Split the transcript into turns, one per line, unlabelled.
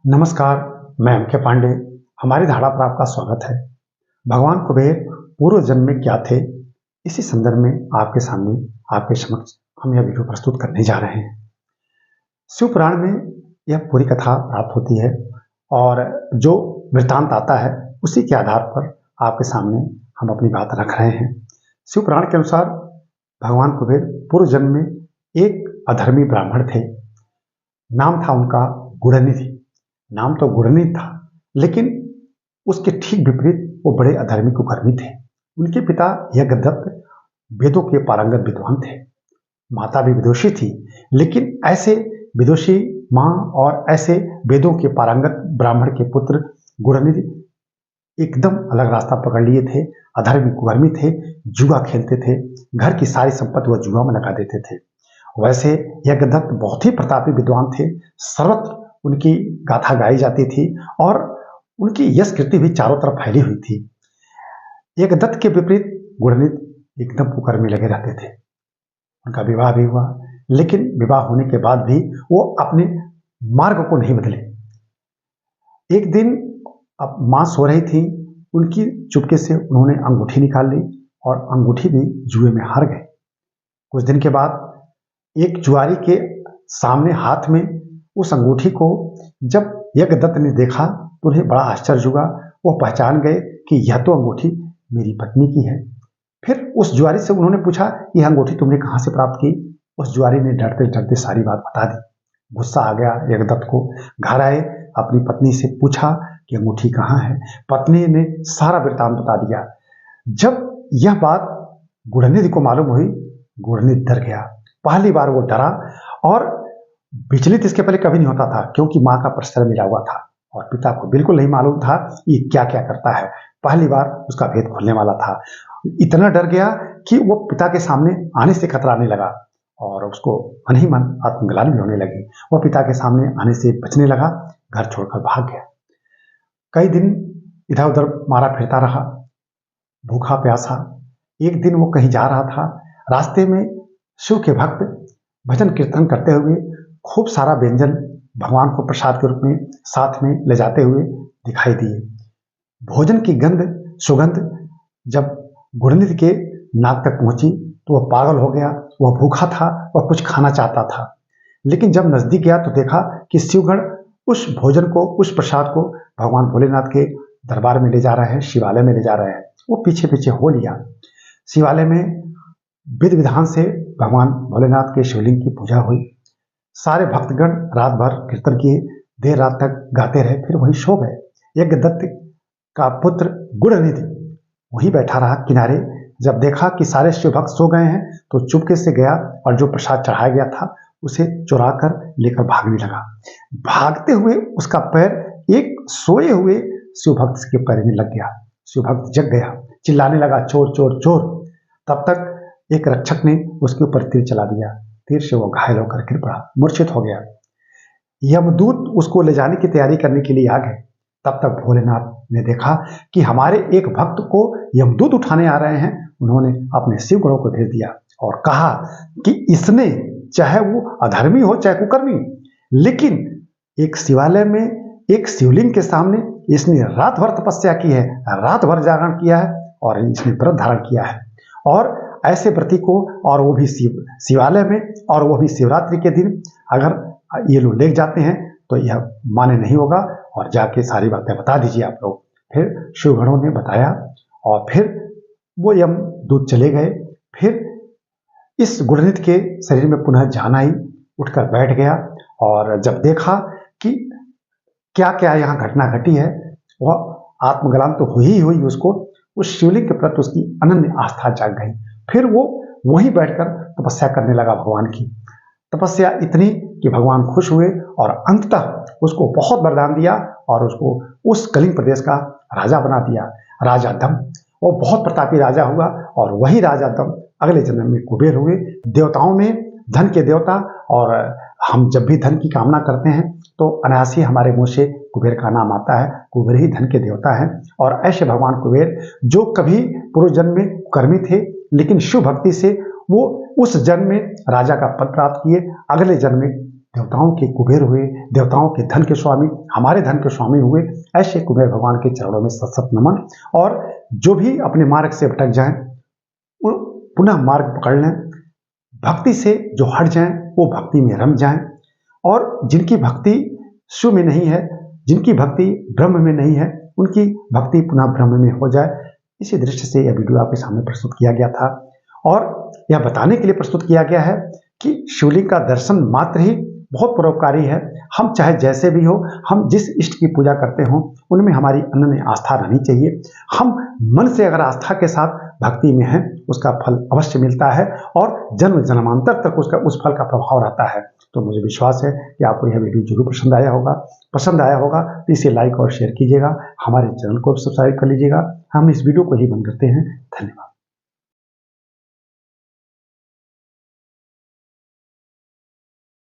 नमस्कार, मैं एम.के. पांडे। हमारी धारा पर आपका स्वागत है। भगवान कुबेर पूर्व जन्म में क्या थे, इसी संदर्भ में आपके सामने, आपके समक्ष हम यह वीडियो प्रस्तुत करने जा रहे हैं। शिव पुराण में यह पूरी कथा प्राप्त होती है और जो वृत्तांत आता है उसी के आधार पर आपके सामने हम अपनी बात रख रहे हैं। शिव पुराण के अनुसार भगवान कुबेर पूर्व जन्म में एक अधर्मी ब्राह्मण थे। नाम था उनका गुणनिधि। नाम तो गुणनिधि था, लेकिन उसके ठीक विपरीत वो बड़े अधर्मी कुकर्मी थे। उनके पिता यज्ञदत्त वेदों के पारंगत विद्वान थे। माता भी विदुषी थी, लेकिन ऐसे विदुषी माँ और ऐसे वेदों के पारंगत ब्राह्मण के पुत्र गुणनिधि एकदम अलग रास्ता पकड़ लिए थे। अधर्मी कुकर्मी थे, जुआ खेलते थे, घर की सारी संपत्ति वह जुआ में लगा देते थे। वैसे यज्ञदत्त बहुत ही प्रतापी विद्वान थे। सर्वत्र उनकी गाथा गाई जाती थी और उनकी यश कीर्ति भी चारों तरफ फैली हुई थी। यज्ञदत्त के विपरीत गुणनिधि एकदम कुकर्मी लगे रहते थे। उनका विवाह भी हुआ, लेकिन विवाह होने के बाद भी वो अपने मार्ग को नहीं बदले। एक दिन अब माँ सो रही थी, उनकी चुपके से उन्होंने अंगूठी निकाल ली और अंगूठी भी जुए में हार गए। कुछ दिन के बाद एक जुआरी के सामने हाथ में उस अंगूठी को जब यज्ञदत्त ने देखा तो उन्हें बड़ा आश्चर्य हुआ। वो पहचान गए कि यह तो अंगूठी मेरी पत्नी की है। फिर उस जुआरी से उन्होंने पूछा, यह अंगूठी तुमने कहाँ से प्राप्त की? उस जुआरी ने डरते डरते सारी बात बता दी। गुस्सा आ गया यज्ञदत्त को। घर आए, अपनी पत्नी से पूछा कि अंगूठी कहाँ है। पत्नी ने सारा वृत्तांत बता दिया। जब यह बात गुणनिधि को मालूम हुई, गुणनिधि डर गया। पहली बार वो डरा और विचलित इसके पहले कभी नहीं होता था, क्योंकि माँ का प्रश्रय मिला हुआ था और पिता को बिल्कुल नहीं मालूम था ये क्या क्या करता है। पहली बार उसका भेद खुलने वाला था। इतना डर गया कि वो पिता के सामने आने से कतराने लगा और उसको मन ही मन आत्मग्लानि भी होने लगी। वो पिता के सामने आने से बचने लगा, घर छोड़कर भाग गया। कई दिन इधर उधर मारा फिरता रहा, भूखा प्यासा। एक दिन वो कहीं जा रहा था, रास्ते में शिव के भक्त भजन कीर्तन करते हुए खूब सारा व्यंजन भगवान को प्रसाद के रूप में साथ में ले जाते हुए दिखाई दिए। भोजन की सुगंध जब गुणनिधि के नाक तक पहुंची तो वह पागल हो गया। वह भूखा था, वह कुछ खाना चाहता था, लेकिन जब नजदीक गया तो देखा कि शिवगण उस भोजन को, उस प्रसाद को भगवान भोलेनाथ के दरबार में ले जा रहे हैं, शिवालय में ले जा रहे हैं। वो पीछे पीछे हो लिया। शिवालय में विधि विधान से भगवान भोलेनाथ के शिवलिंग की पूजा हुई। सारे भक्तगण रात भर कीर्तन किए, देर रात तक गाते रहे, फिर वही सो गए। यज्ञदत्त का पुत्र गुणनिधि वही बैठा रहा किनारे। जब देखा कि सारे शिव भक्त सो गए हैं तो चुपके से गया और जो प्रसाद चढ़ाया गया था उसे चुरा कर लेकर भागने लगा। भागते हुए उसका पैर एक सोए हुए शिव भक्त के पैर में लग गया। शिव भक्त जग गया, चिल्लाने लगा, चोर चोर चोर। तब तक एक रक्षक ने उसके ऊपर तीर चला दिया। तीर से वो घायल होकर गिर पड़ा, मूर्छित हो गया। यमदूत उसको ले जाने की तैयारी करने के लिए आ गए। तब तक भोलेनाथ ने देखा कि हमारे एक भक्त को यमदूत उठाने आ रहे हैं। उन्होंने अपने शिव गणों को भेज दिया और कहा कि इसने, चाहे वो अधर्मी हो चाहे कुकर्मी, लेकिन एक शिवालय में एक शिवलिंग के सामने इसने रात भर तपस्या की है, रात भर जागरण किया है और इसने व्रत धारण किया है। और ऐसे व्रती को, और वो भी शिवालय में, और वो भी शिवरात्रि के दिन, अगर ये लोग ले जाते हैं तो यह माने नहीं होगा और जाके सारी बातें बता दीजिए आप लोग। फिर शिवगणों ने बताया और फिर वो यमदूत चले गए। फिर इस गुणनिधि के शरीर में पुनः जान आई, उठकर बैठ गया और जब देखा कि क्या क्या यहाँ घटना घटी है, वह आत्मग्लानि तो हुई हुई उसको। उस शिवलिंग के प्रति उसकी अनन्य आस्था जाग गई। फिर वो वहीं बैठकर तपस्या करने लगा भगवान की। तपस्या इतनी कि भगवान खुश हुए और अंततः उसको बहुत वरदान दिया और उसको उस कलिंग प्रदेश का राजा बना दिया, राजा दम। वो बहुत प्रतापी राजा हुआ और वही राजा दम अगले जन्म में कुबेर हुए। देवताओं में धन के देवता, और हम जब भी धन की कामना करते हैं तो अनायास ही हमारे मुंह से कुबेर का नाम आता है। कुबेर ही धन के देवता हैं। और ऐसे भगवान कुबेर जो कभी पूर्व जन्म में कर्मी थे, लेकिन शिव भक्ति से वो उस जन्म में राजा का पद प्राप्त किए, अगले जन्म में देवताओं के कुबेर हुए, देवताओं के धन के स्वामी, हमारे धन के स्वामी हुए, ऐसे कुबेर भगवान के चरणों में सत सत नमन। और जो भी अपने मार्ग से भटक जाएं वो पुनः मार्ग पकड़ लें, भक्ति से जो हट जाएं वो भक्ति में रम जाएं, और जिनकी भक्ति शिव में नहीं है, जिनकी भक्ति ब्रह्म में नहीं है, उनकी भक्ति पुनः ब्रह्म में हो जाए। इसी दृष्टि से यह वीडियो आपके सामने प्रस्तुत किया गया था, और यह बताने के लिए प्रस्तुत किया गया है कि शिवलिंग का दर्शन मात्र ही बहुत परोपकारी है। हम चाहे जैसे भी हो, हम जिस इष्ट की पूजा करते हो उनमें हमारी अनन्य आस्था रहनी चाहिए। हम मन से अगर आस्था के साथ भक्ति में हैं, उसका फल अवश्य मिलता है और जन्म जन्मांतर तक उसका उस फल का प्रभाव रहता है। तो मुझे विश्वास है कि आपको यह वीडियो जरूर पसंद आया होगा तो इसे लाइक और शेयर कीजिएगा, हमारे चैनल को सब्सक्राइब कर लीजिएगा। हम इस वीडियो को ही बंद करते हैं। धन्यवाद।